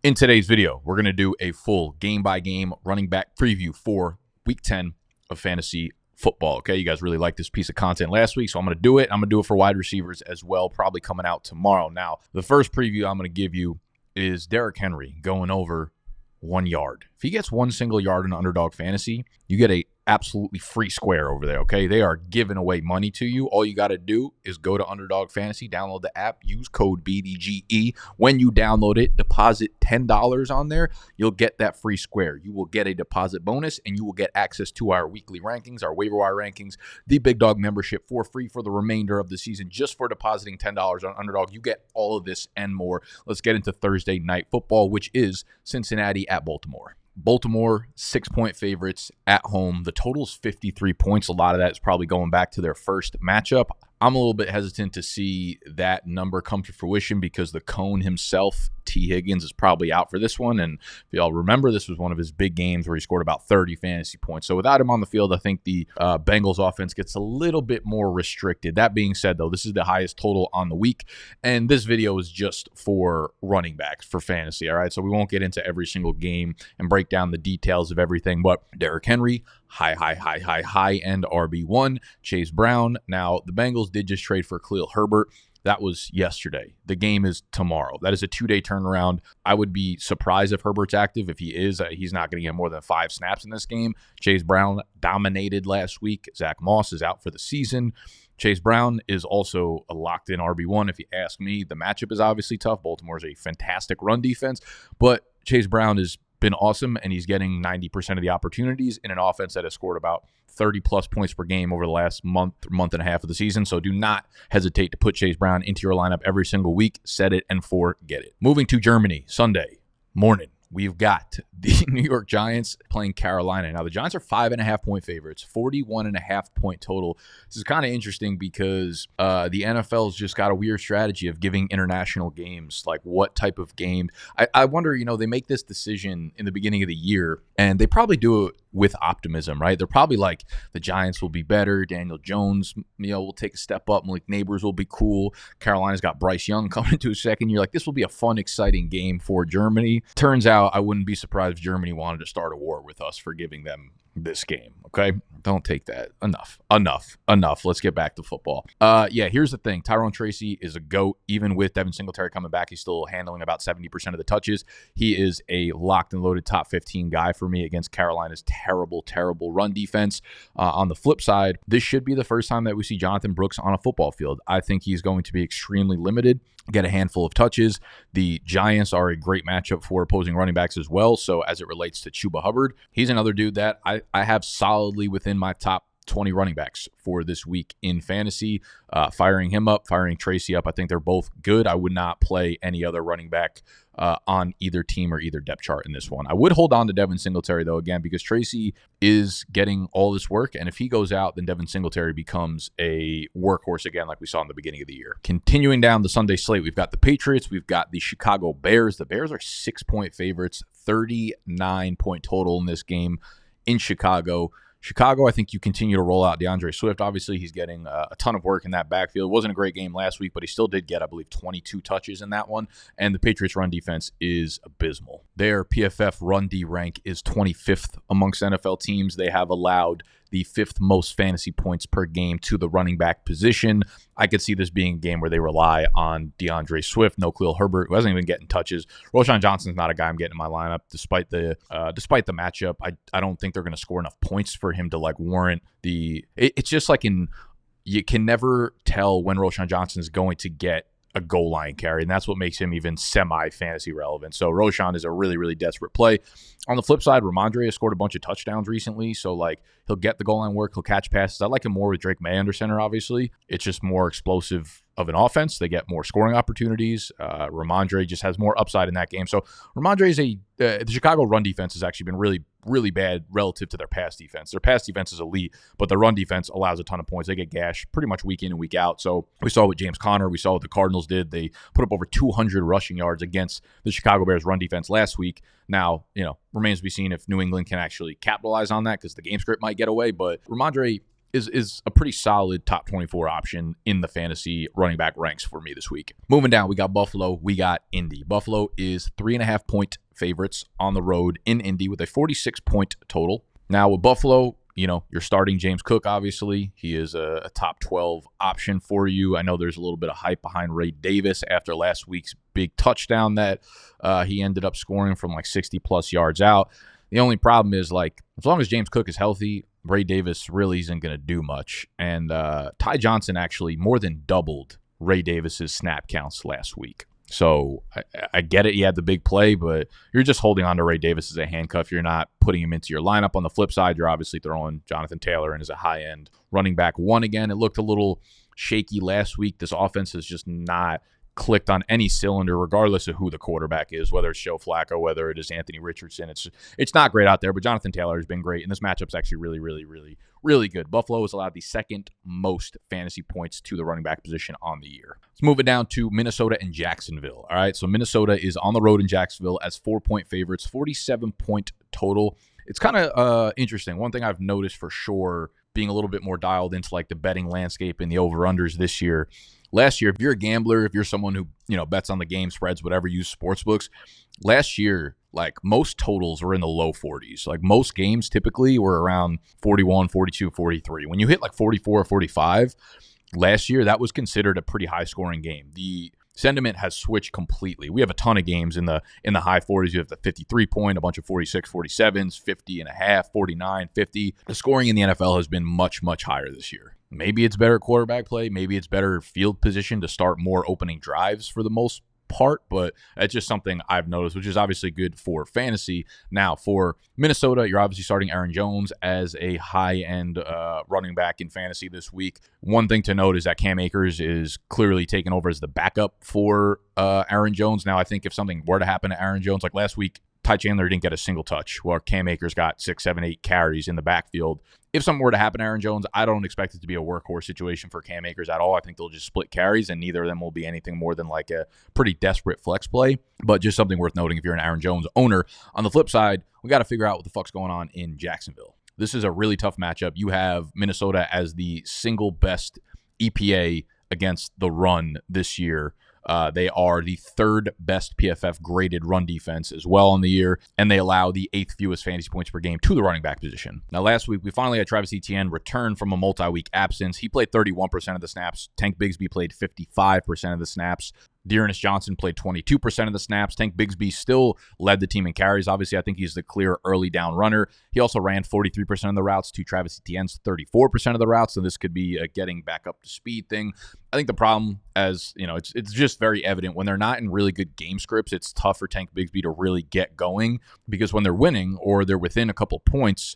In today's video, we're going to do a full game-by-game running back preview for Week 10 of fantasy football. Okay, you guys really liked this piece of content last week, so I'm going to do it. I'm going to do it for wide receivers as well, probably coming out tomorrow. Now, the first preview I'm going to give you is Derrick Henry going over 1 yard. If he gets one single yard in Underdog Fantasy, you get a absolutely free square over there, okay? They are giving away money to you. All you got to do is go to Underdog Fantasy, download the app, use code BDGE. When you download it, deposit $10 on there, you'll get that free square. You will get a deposit bonus, and you will get access to our weekly rankings, our waiver wire rankings, the Big Dog membership for free for the remainder of the season. Just for depositing $10 on Underdog, you get all of this and more. Let's get into Thursday Night Football, which is Cincinnati at Baltimore. Baltimore, 6-point favorites at home. The total's 53 points. A lot of that is probably going back to their first matchup. I'm a little bit hesitant to see that number come to fruition because the Cone himself, T. Higgins, is probably out for this one. And if y'all remember, this was one of his big games where he scored about 30 fantasy points. So without him on the field, I think the Bengals offense gets a little bit more restricted. That being said, though, this is the highest total on the week. And this video is just for running backs for fantasy, all right? So we won't get into every single game and break down the details of everything. But Derrick Henry, high-end RB1. Chase Brown. Now, the Bengals did just trade for Khalil Herbert. That was yesterday. The game is tomorrow. That is a 2-day turnaround. I would be surprised if Herbert's active. If he is, he's not going to get more than 5 snaps in this game. Chase Brown dominated last week. Zach Moss is out for the season. Chase Brown is also a locked-in RB1. If you ask me, the matchup is obviously tough. Baltimore's a fantastic run defense, but Chase Brown has been awesome, and he's getting 90% of the opportunities in an offense that has scored about 30-plus points per game over the last month and a half of the season. So do not hesitate to put Chase Brown into your lineup every single week. Set it and forget it. Moving to Germany, Sunday morning. We've got the New York Giants playing Carolina. Now, the Giants are 5.5-point favorites, 41.5-point total. This is kind of interesting because the NFL's just got a weird strategy of giving international games, like what type of game. I wonder, they make this decision in the beginning of the year, and they probably do it with optimism, right? They're probably like, the Giants will be better. Daniel Jones, will take a step up. Malik Neighbors will be cool. Carolina's got Bryce Young coming into his second year. Like, this will be a fun, exciting game for Germany. Turns out, I wouldn't be surprised if Germany wanted to start a war with us for giving them this game, okay? Don't take that. Enough. Let's get back to football. Here's the thing. Tyrone Tracy is a GOAT. Even with Devin Singletary coming back, he's still handling about 70% of the touches. He is a locked and loaded top 15 guy for me against Carolina's terrible run defense. On the flip side, this should be the first time that we see Jonathan Brooks on a football field. I think he's going to be extremely limited, get a handful of touches. The Giants are a great matchup for opposing running backs as well. So as it relates to Chuba Hubbard, he's another dude that I have solidly within my top 20 running backs for this week in fantasy. Firing him up, firing Tracy up, I think they're both good. I would not play any other running back on either team or either depth chart in this one. I would hold on to Devin Singletary, though, again, because Tracy is getting all this work, and if he goes out, then Devin Singletary becomes a workhorse again, like we saw in the beginning of the year. Continuing down the Sunday slate, we've got the Patriots, we've got the Chicago Bears. The Bears are 6-point favorites, 39-point total in this game in Chicago. I think you continue to roll out DeAndre Swift. Obviously, he's getting a ton of work in that backfield. It wasn't a great game last week, but he still did get, I believe, 22 touches in that one. And the Patriots' run defense is abysmal. Their PFF run D rank is 25th amongst NFL teams. They have allowed the 5th most fantasy points per game to the running back position. I could see this being a game where they rely on DeAndre Swift, no Khalil Herbert, who hasn't even getting touches. Roschon Johnson's not a guy I'm getting in my lineup, despite the matchup. I don't think they're going to score enough points for him to warrant the. It's just you can never tell when Roschon Johnson is going to get a goal line carry, and that's what makes him even semi-fantasy relevant. So Roschon is a really desperate play. On the flip side, Ramondre has scored a bunch of touchdowns recently, so he'll get the goal line work, he'll catch passes. I like him more with Drake May under center, obviously. It's just more explosive of an offense. They get more scoring opportunities. Ramondre just has more upside in that game. So Ramondre is the Chicago run defense has actually been really bad relative to their pass defense. Their pass defense is elite, but their run defense allows a ton of points. They get gashed pretty much week in and week out. So we saw what James Conner, we saw what the Cardinals did. They put up over 200 rushing yards against the Chicago Bears run defense last week. Now, remains to be seen if New England can actually capitalize on that because the game script might get away. But Ramondre is a pretty solid top 24 option in the fantasy running back ranks for me this week. Moving down, we got Buffalo, we got Indy. Buffalo is 3.5-point favorites on the road in Indy with a 46-point total. Now with Buffalo, you're starting James Cook, obviously. He is a top 12 option for you. I know there's a little bit of hype behind Ray Davis after last week's big touchdown that he ended up scoring from like 60-plus yards out. The only problem is, as long as James Cook is healthy, Ray Davis really isn't going to do much. And Ty Johnson actually more than doubled Ray Davis's snap counts last week. So I get it. He had the big play, but you're just holding on to Ray Davis as a handcuff. You're not putting him into your lineup. On the flip side, you're obviously throwing Jonathan Taylor in as a high-end running back one again. It looked a little shaky last week. This offense has just not clicked on any cylinder, regardless of who the quarterback is, whether it's Joe Flacco, whether it is Anthony Richardson. It's not great out there, but Jonathan Taylor has been great, and this matchup's actually really, really, really, really good. Buffalo has allowed the second most fantasy points to the running back position on the year. Let's move it down to Minnesota and Jacksonville. All right, so Minnesota is on the road in Jacksonville as 4-point favorites, 47-point total. It's kind of interesting. One thing I've noticed for sure, being a little bit more dialed into the betting landscape and the over-unders this year. Last year, if you're a gambler, if you're someone who, bets on the game spreads, whatever, use sports books, last year, most totals were in the low 40s. Most games typically were around 41, 42, 43. When you hit 44 or 45 last year, that was considered a pretty high scoring game. The sentiment has switched completely. We have a ton of games in the high 40s. You have the 53-point, a bunch of 46, 47s, 50 and a half, 49, 50. The scoring in the NFL has been much, much higher this year. Maybe it's better quarterback play. Maybe it's better field position to start more opening drives for the most part, but it's just something I've noticed, which is obviously good for fantasy. Now, for Minnesota, you're obviously starting Aaron Jones as a high-end running back in fantasy this week. One thing to note is that Cam Akers is clearly taking over as the backup for Aaron Jones. Now, I think if something were to happen to Aaron Jones, like last week, Ty Chandler didn't get a single touch, while Cam Akers got 6, 7, 8 carries in the backfield. If something were to happen to Aaron Jones, I don't expect it to be a workhorse situation for Cam Akers at all. I think they'll just split carries, and neither of them will be anything more than a pretty desperate flex play, but just something worth noting if you're an Aaron Jones owner. On the flip side, we got to figure out what the fuck's going on in Jacksonville. This is a really tough matchup. You have Minnesota as the single best EPA against the run this year. They are the third best PFF graded run defense as well on the year, and they allow the 8th fewest fantasy points per game to the running back position. Now, last week, we finally had Travis Etienne return from a multi-week absence. He played 31% of the snaps. Tank Bigsby played 55% of the snaps. Dearness Johnson played 22% of the snaps. Tank Bigsby still led the team in carries. Obviously, I think he's the clear early down runner. He also ran 43% of the routes to Travis Etienne's 34% of the routes, so this could be a getting back up to speed thing. I think the problem, as it's just very evident when they're not in really good game scripts, it's tough for Tank Bigsby to really get going, because when they're winning or they're within a couple points,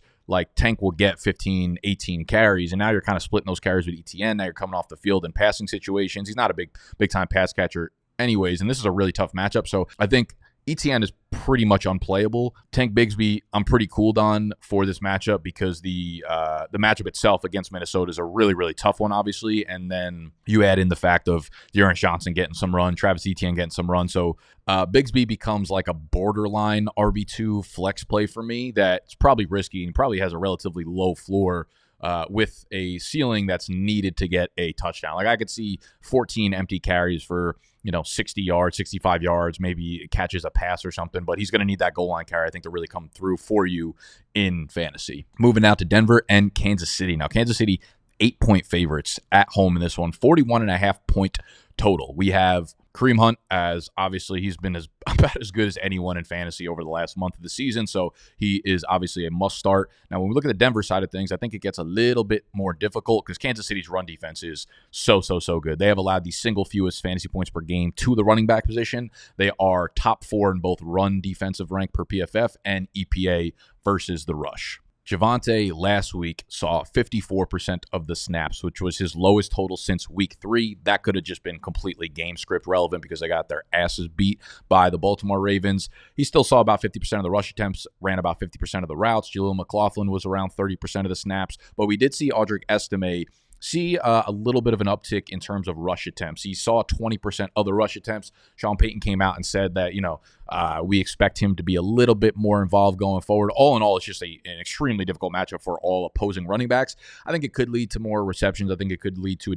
Tank will get 15, 18 carries, and now you're kind of splitting those carries with Etienne. Now you're coming off the field in passing situations. He's not a big-time pass catcher anyways, and this is a really tough matchup, so I think Etienne is pretty much unplayable. Tank Bigsby, I'm pretty cooled on for this matchup because the matchup itself against Minnesota is a really, really tough one, obviously, and then you add in the fact of Dearness Johnson getting some run, Travis Etienne getting some run, so Bigsby becomes a borderline RB2 flex play for me that's probably risky and probably has a relatively low floor with a ceiling that's needed to get a touchdown. I could see 14 empty carries for 60 yards, 65 yards, maybe catches a pass or something, but he's going to need that goal line carry, I think, to really come through for you in fantasy. Moving out to Denver and Kansas City. Now, Kansas City, 8-point favorites at home in this one, 41.5-point total. We have Kareem Hunt, as obviously he's been about as good as anyone in fantasy over the last month of the season, so he is obviously a must start. Now, when we look at the Denver side of things, I think it gets a little bit more difficult because Kansas City's run defense is so good. They have allowed the single fewest fantasy points per game to the running back position. They are top 4 in both run defensive rank per PFF and EPA versus the rush. Javonte last week saw 54% of the snaps, which was his lowest total since week 3. That could have just been completely game script relevant because they got their asses beat by the Baltimore Ravens. He still saw about 50% of the rush attempts, ran about 50% of the routes. Jaleel McLaughlin was around 30% of the snaps, but we did see Audric Estime see a little bit of an uptick in terms of rush attempts. He saw 20% of the rush attempts. Sean Payton came out and said that, We expect him to be a little bit more involved going forward. All in all, it's just an extremely difficult matchup for all opposing running backs. I think it could lead to more receptions. I think it could lead to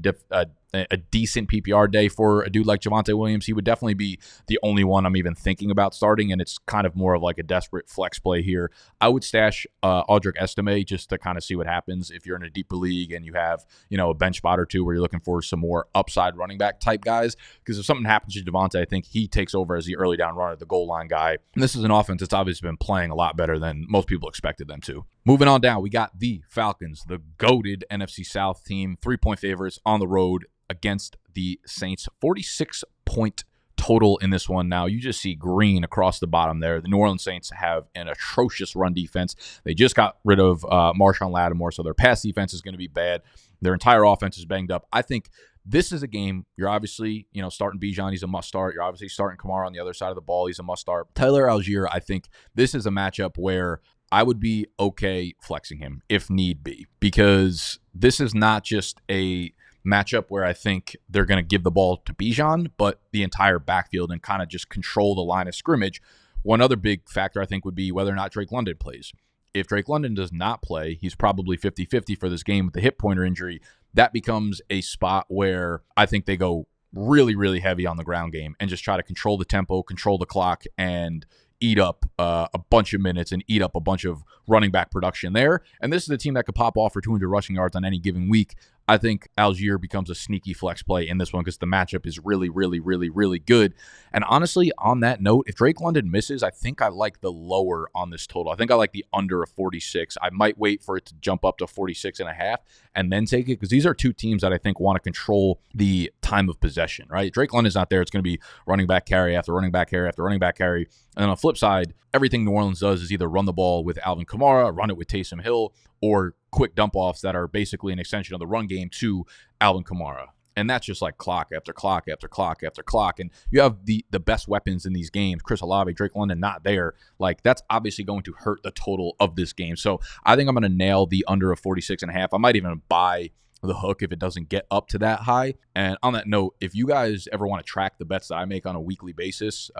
a decent PPR day for a dude like Javonte Williams. He would definitely be the only one I'm even thinking about starting, and it's kind of more of like a desperate flex play here. I would stash Audric Estime just to kind of see what happens if you're in a deeper league and you have, a bench spot or two where you're looking for some more upside running back type guys. Because if something happens to Javonte, I think he takes over as the early down runner, the goal line guy. And this is an offense that's obviously been playing a lot better than most people expected them to. Moving on down, we got the Falcons, the goated NFC South team, 3-point favorites on the road against the Saints. 46-point total in this one. Now, you just see green across the bottom there. The New Orleans Saints have an atrocious run defense. They just got rid of Marshawn Lattimore, so their pass defense is going to be bad. Their entire offense is banged up. I think this is a game you're obviously, starting Bijan. He's a must start. You're obviously starting Kamara on the other side of the ball. He's a must start. Tyler Algier, I think this is a matchup where I would be okay flexing him if need be, because this is not just a matchup where I think they're going to give the ball to Bijan, but the entire backfield and kind of just control the line of scrimmage. One other big factor I think would be whether or not Drake London plays. If Drake London does not play, he's probably 50-50 for this game with the hip pointer injury. That becomes a spot where I think they go really, really heavy on the ground game and just try to control the tempo, control the clock, and eat up a bunch of minutes and eat up a bunch of running back production there. And this is a team that could pop off for 200 rushing yards on any given week. I think Algier becomes a sneaky flex play in this one because the matchup is really, really, really, really good. And honestly, on that note, if Drake London misses, I think I like the lower on this total. I think I like the under of 46. I might wait for it to jump up to 46.5 and then take it, because these are two teams that I think want to control the time of possession, right? Drake London's not there. It's going to be running back carry after running back carry after running back carry. And on the flip side, everything New Orleans does is either run the ball with Alvin Kamara, run it with Taysom Hill, or quick dump-offs that are basically an extension of the run game to Alvin Kamara. And that's just like clock after clock after clock after clock. And you have the best weapons in these games. Chris Olave, Drake London not there. Like, that's obviously going to hurt the total of this game. So I think I'm going to nail the under of 46.5. I might even buy the hook if it doesn't get up to that high. And on that note, if you guys ever want to track the bets that I make on a weekly basis,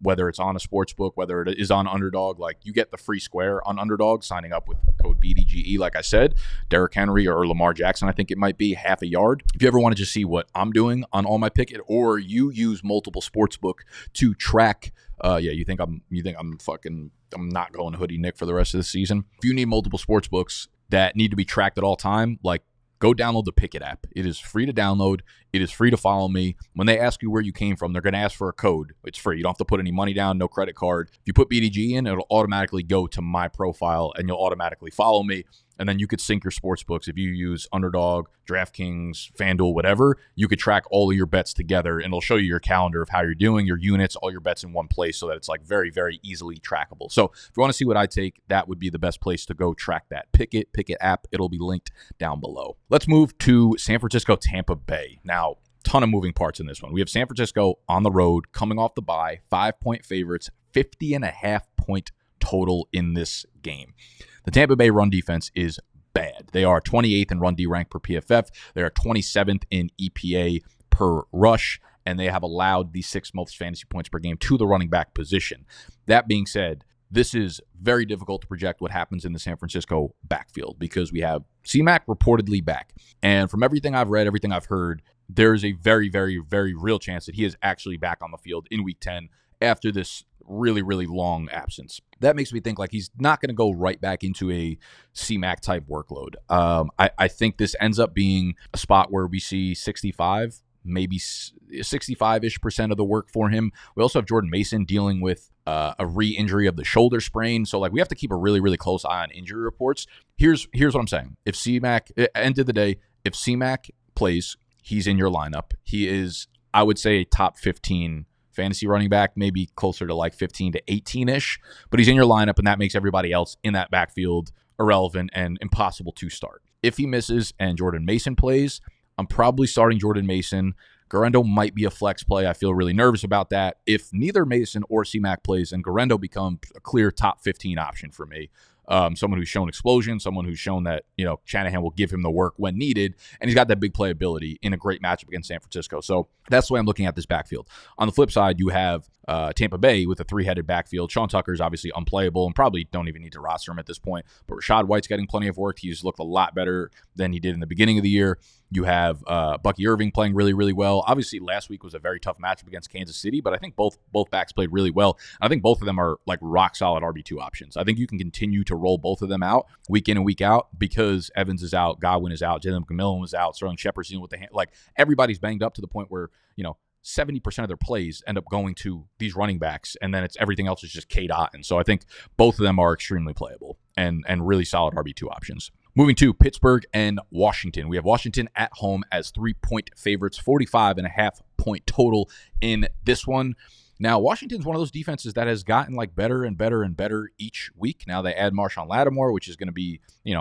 whether it's on a sports book, whether it is on Underdog, like, you get the free square on Underdog signing up with code BDGE. Like I said, Derrick Henry or Lamar Jackson, I think it might be half a yard. If you ever want to just see what I'm doing on all my picket, or you use multiple sports book to track, you think I'm not going hoodie Nick for the rest of the season. If you need multiple sports books that need to be tracked at all time, like, go download the Pickett app. It is free to download. It is free to follow me. When they ask you where you came from, they're going to ask for a code. It's free. You don't have to put any money down, no credit card. If you put BDG in, it'll automatically go to my profile, and you'll automatically follow me. And then you could sync your sports books. If you use Underdog, DraftKings, FanDuel, whatever, you could track all of your bets together, and it'll show you your calendar of how you're doing, your units, all your bets in one place, so that it's like very, very easily trackable. So if you want to see what I take, that would be the best place to go track that. Pickett app. It'll be linked down below. Let's move to San Francisco, Tampa Bay. Now, ton of moving parts in this one. We have San Francisco on the road, coming off the bye, 5-point favorites, 50.5-point total in this game. The Tampa Bay run defense is bad. They are 28th in run D rank per PFF. They are 27th in EPA per rush, and they have allowed the 6th most fantasy points per game to the running back position. That being said, this is very difficult to project what happens in the San Francisco backfield, because we have C-Mac reportedly back. And from everything I've read, everything I've heard, there's a very, very, very real chance that he is actually back on the field in Week 10 after this really, really long absence. That makes me think like he's not going to go right back into a C-Mac type workload. I think this ends up being a spot where we see 65, maybe 65-ish% of the work for him. We also have Jordan Mason dealing with a re-injury of the shoulder sprain. So like we have to keep a really, really close eye on injury reports. Here's what I'm saying. If C-Mac, end of the day, if C-Mac plays, he's in your lineup. He is, I would say, a top 15 fantasy running back, maybe closer to like 15 to 18-ish, but he's in your lineup, and that makes everybody else in that backfield irrelevant and impossible to start. If he misses and Jordan Mason plays, I'm probably starting Jordan Mason. Garendo might be a flex play. I feel really nervous about that. If neither Mason or C-Mac plays, then Garendo becomes a clear top 15 option for me. someone who's shown explosion, someone who's shown that, Shanahan will give him the work when needed, and he's got that big playability in a great matchup against San Francisco. So that's the way I'm looking at this backfield. On the flip side, you have Tampa Bay with a three-headed backfield. Sean Tucker is obviously unplayable and probably don't even need to roster him at this point, but Rachaad White's getting plenty of work. He's looked a lot better than he did in the beginning of the year. You have Bucky Irving playing really, really well. Obviously, last week was a very tough matchup against Kansas City, but I think both backs played really well. I think both of them are like rock-solid RB2 options. I think you can continue to roll both of them out week in and week out because Evans is out, Godwin is out, Jalen McMillan was out, Sterling Shepard's dealing with the hand. Like, everybody's banged up to the point where, 70% of their plays end up going to these running backs, and then it's everything else is just K-Dot. And so I think both of them are extremely playable and really solid RB2 options. Moving to Pittsburgh and Washington. We have Washington at home as 3-point favorites, 45.5-point total in this one. Now, Washington's one of those defenses that has gotten like better and better and better each week. Now they add Marshawn Lattimore, which is going to be,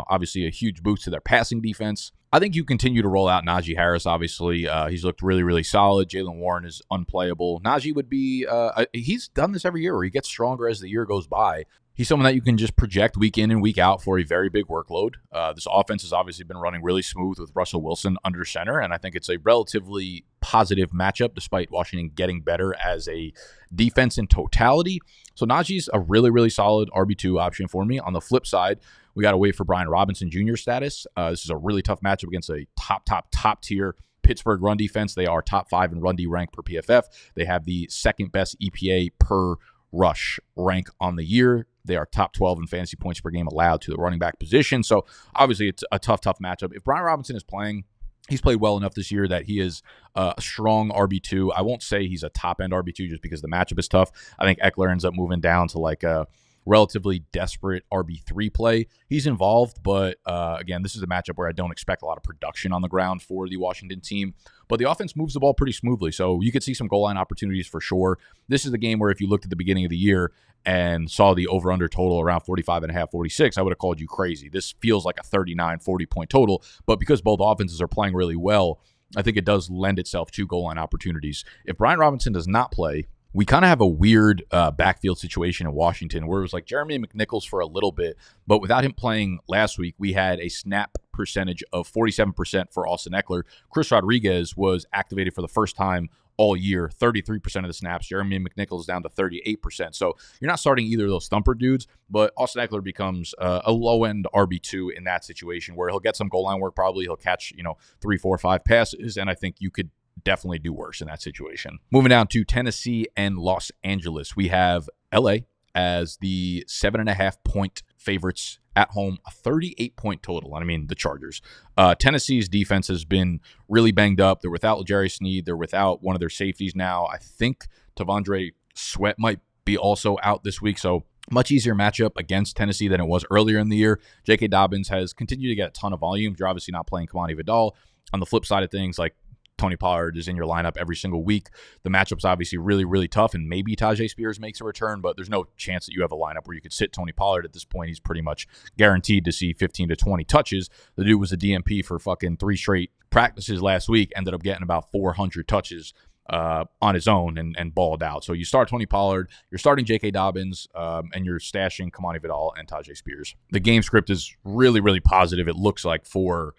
obviously a huge boost to their passing defense. I think you continue to roll out Najee Harris, obviously. He's looked really, really solid. Jalen Warren is unplayable. Najee would be, he's done this every year where he gets stronger as the year goes by. He's someone that you can just project week in and week out for a very big workload. This offense has obviously been running really smooth with Russell Wilson under center, and I think it's a relatively positive matchup despite Washington getting better as a defense in totality. So Najee's a really, really solid RB2 option for me. On the flip side, we got to wait for Brian Robinson Jr. status. This is a really tough matchup against a top tier Pittsburgh run defense. They are top 5 in run D rank per PFF. They have the second best EPA per rush rank on the year. They are top 12 in fantasy points per game allowed to the running back position. So obviously it's a tough matchup. If Brian Robinson is playing, he's played well enough this year that he is a strong RB2. I won't say he's a top-end RB2 just because the matchup is tough. I think Eckler ends up moving down to like a relatively desperate RB3 play. He's involved, but again, this is a matchup where I don't expect a lot of production on the ground for the Washington team. But the offense moves the ball pretty smoothly, so you could see some goal line opportunities for sure. This is the game where if you looked at the beginning of the year and saw the over-under total around 45.5, 46, I would have called you crazy. This feels like a 39, 40-point total, but because both offenses are playing really well, I think it does lend itself to goal line opportunities. If Brian Robinson does not play, we kind of have a weird backfield situation in Washington where it was like Jeremy McNichols for a little bit, but without him playing last week, we had a snap percentage of 47% for Austin Eckler. Chris Rodriguez was activated for the first time all year, 33% of the snaps. Jeremy McNichols down to 38%. So you're not starting either of those thumper dudes, but Austin Eckler becomes a low-end RB2 in that situation where he'll get some goal line work probably. He'll catch, 3, 4, 5 passes, and I think you could definitely do worse in that situation. Moving down to Tennessee and Los Angeles. We have LA as the 7.5-point favorites at home, a 38-point total. I mean, the Chargers. Tennessee's defense has been really banged up. They're without Jerry Sneed. They're without one of their safeties now. I think Tavondre Sweat might be also out this week, so much easier matchup against Tennessee than it was earlier in the year. J.K. Dobbins has continued to get a ton of volume. You're obviously not playing Kamani Vidal. On the flip side of things, like Tony Pollard is in your lineup every single week. The matchup's obviously really, really tough, and maybe Tajay Spears makes a return, but there's no chance that you have a lineup where you could sit Tony Pollard at this point. He's pretty much guaranteed to see 15 to 20 touches. The dude was a DMP for fucking 3 straight practices last week, ended up getting about 400 touches on his own and balled out. So you start Tony Pollard, you're starting J.K. Dobbins, and you're stashing Kamani Vidal and Tajay Spears. The game script is really, really positive, it looks like, for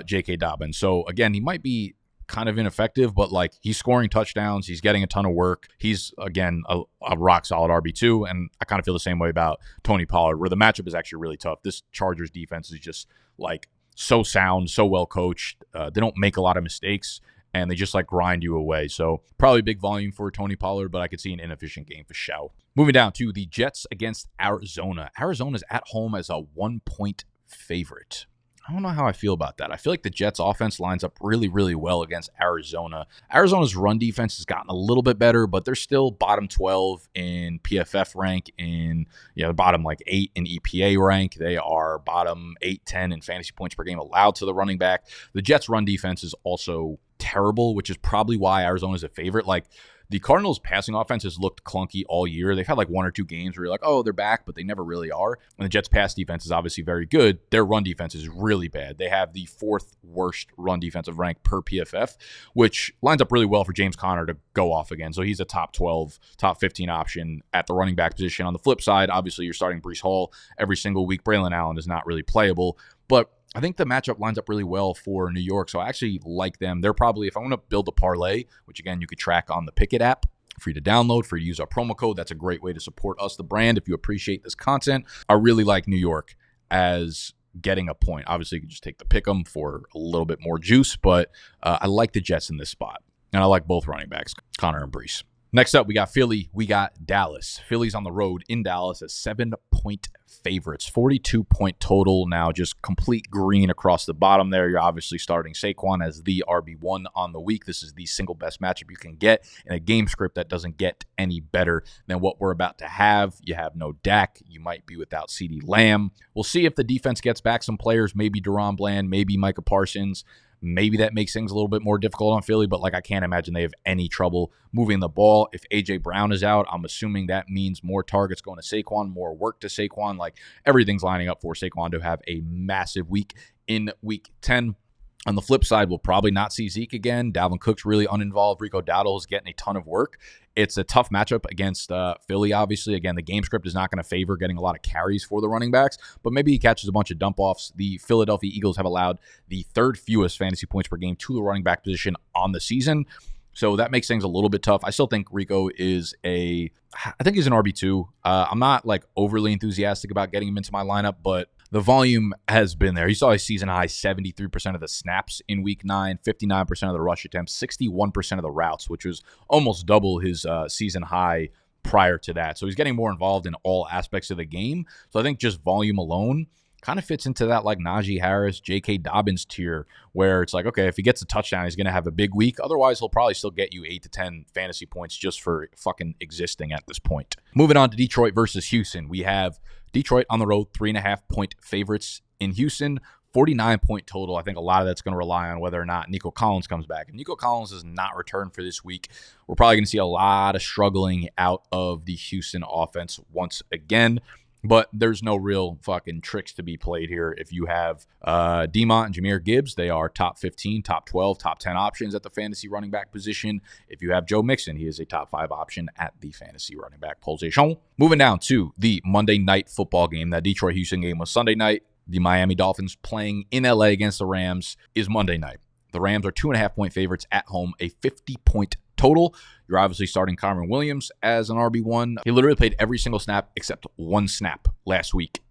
J.K. Dobbins. So, again, he might be kind of ineffective, but like he's scoring touchdowns, he's getting a ton of work. He's again a rock solid RB2, and I kind of feel the same way about Tony Pollard, where the matchup is actually really tough. This Chargers defense is just like so sound, so well coached. They don't make a lot of mistakes, and they just like grind you away. So probably big volume for Tony Pollard, but I could see an inefficient game for show. Moving down to the Jets against Arizona. Arizona's at home as a 1-point favorite. I don't know how I feel about that. I feel like the Jets offense lines up really, really well against Arizona. Arizona's run defense has gotten a little bit better, but they're still bottom 12 in PFF rank, in bottom like 8 in EPA rank. They are bottom 8, 10 in fantasy points per game allowed to the running back. The Jets run defense is also terrible, which is probably why Arizona is a favorite. Like, The Cardinals' passing offense has looked clunky all year. They've had like 1 or 2 games where you're like, oh, they're back, but they never really are. And the Jets' pass defense is obviously very good. Their run defense is really bad. They have the 4th worst run defensive rank per PFF, which lines up really well for James Conner to go off again. So he's a top 12, top 15 option at the running back position. On the flip side, obviously you're starting Breece Hall every single week. Braylon Allen is not really playable, but I think the matchup lines up really well for New York, so I actually like them. They're probably, if I want to build a parlay, which again you could track on the Pickett app, free to download, free to use our promo code. That's a great way to support us, the brand, if you appreciate this content. I really like New York as getting a point. Obviously, you can just take the pick 'em for a little bit more juice, but I like the Jets in this spot, and I like both running backs, Connor and Breece. Next up, we got Philly. We got Dallas. Philly's on the road in Dallas as 7-point favorites. 42-point total now, just complete green across the bottom there. You're obviously starting Saquon as the RB1 on the week. This is the single best matchup you can get in a game script that doesn't get any better than what we're about to have. You have no Dak. You might be without CeeDee Lamb. We'll see if the defense gets back some players, maybe Deron Bland, maybe Micah Parsons. Maybe that makes things a little bit more difficult on Philly, but like I can't imagine they have any trouble moving the ball. If A.J. Brown is out, I'm assuming that means more targets going to Saquon, more work to Saquon. Like everything's lining up for Saquon to have a massive week in Week 10. On the flip side, we'll probably not see Zeke again. Dalvin Cook's really uninvolved. Rico Dowdle is getting a ton of work. It's a tough matchup against Philly, obviously. Again, the game script is not going to favor getting a lot of carries for the running backs, but maybe he catches a bunch of dump-offs. The Philadelphia Eagles have allowed the 3rd fewest fantasy points per game to the running back position on the season. So that makes things a little bit tough. I still think Rico is I think he's an RB2. I'm not like overly enthusiastic about getting him into my lineup, but the volume has been there. He saw a season high 73% of the snaps in Week 9, 59% of the rush attempts, 61% of the routes, which was almost double his season high prior to that. So he's getting more involved in all aspects of the game. So I think just volume alone kind of fits into that like Najee Harris, J.K. Dobbins tier, where it's like, okay, if he gets a touchdown, he's going to have a big week. Otherwise, he'll probably still get you 8 to 10 fantasy points just for fucking existing at this point. Moving on to Detroit versus Houston. We have Detroit on the road, 3.5-point favorites in Houston. 49-point total. I think a lot of that's going to rely on whether or not Nico Collins comes back. If Nico Collins does not return for this week, we're probably going to see a lot of struggling out of the Houston offense once again. But there's no real fucking tricks to be played here. If you have Demont and Jahmyr Gibbs, they are top 15, top 12, top 10 options at the fantasy running back position. If you have Joe Mixon, he is a top 5 option at the fantasy running back position. Moving down to the Monday night football game. That Detroit-Houston game was Sunday night. The Miami Dolphins playing in LA against the Rams is Monday night. The Rams are 2.5-point favorites at home, a 50-point total. You're obviously starting Kyren Williams as an RB1. He literally played every single snap except one snap last week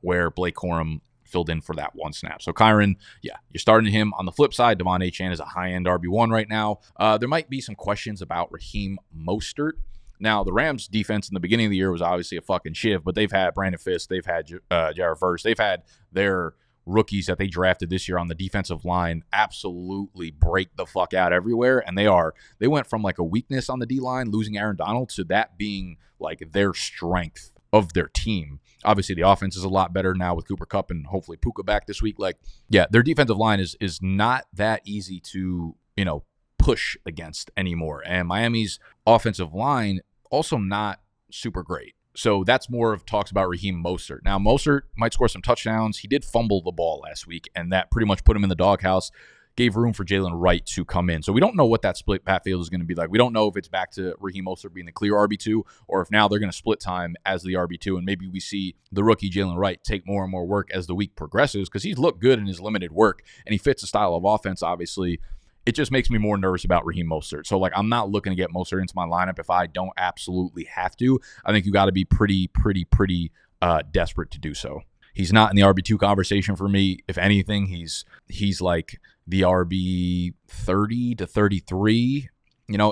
where Blake Corum filled in for that one snap. So Kyren, yeah, you're starting him. On the flip side, Devon Achane is a high-end RB1 right now. There might be some questions about Raheem Mostert. Now, the Rams defense in the beginning of the year was obviously a fucking shiv, but they've had Brandon Fisk, they've had Jared Verse, they've had their rookies that they drafted this year on the defensive line absolutely break the fuck out everywhere. And they went from like a weakness on the D-line, losing Aaron Donald, to that being like their strength of their team. Obviously, the offense is a lot better now with Cooper Kupp and hopefully Puka back this week. Like, yeah, their defensive line is not that easy to, push against anymore. And Miami's offensive line also not super great. So that's more of talks about Raheem Mostert. Now, Mostert might score some touchdowns. He did fumble the ball last week, and that pretty much put him in the doghouse, gave room for Jalen Wright to come in. So we don't know what that split backfield is going to be like. We don't know if it's back to Raheem Mostert being the clear RB2 or if now they're going to split time as the RB2, and maybe we see the rookie Jalen Wright take more and more work as the week progresses because he's looked good in his limited work, and he fits the style of offense, obviously. It just makes me more nervous about Raheem Mostert. So, I'm not looking to get Mostert into my lineup if I don't absolutely have to. I think you got to be pretty desperate to do so. He's not in the RB2 conversation for me. If anything, he's like the RB 30 to 33,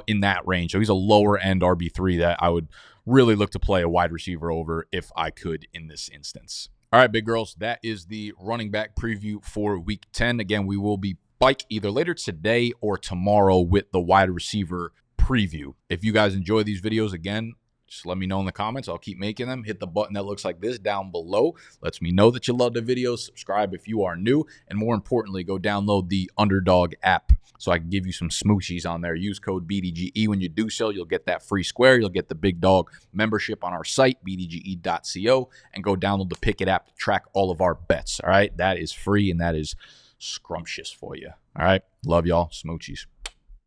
in that range. So he's a lower end RB3 that I would really look to play a wide receiver over if I could in this instance. All right, big girls, that is the running back preview for Week 10. Again, we will be back either later today or tomorrow with the wide receiver preview. If you guys enjoy these videos, again, Just let me know in the comments. I'll keep making them. Hit the button that looks like this down below. Lets me know that you love the videos. Subscribe if you are new. And more importantly, go download the Underdog app so I can give you some smoochies on there. Use code BDGE when you do so. You'll get that free square. You'll get the Big Dog membership on our site, bdge.co, and go download the Pickett app to track all of our bets. All right? That is free, and that is scrumptious for you. All right? Love y'all. Smoochies.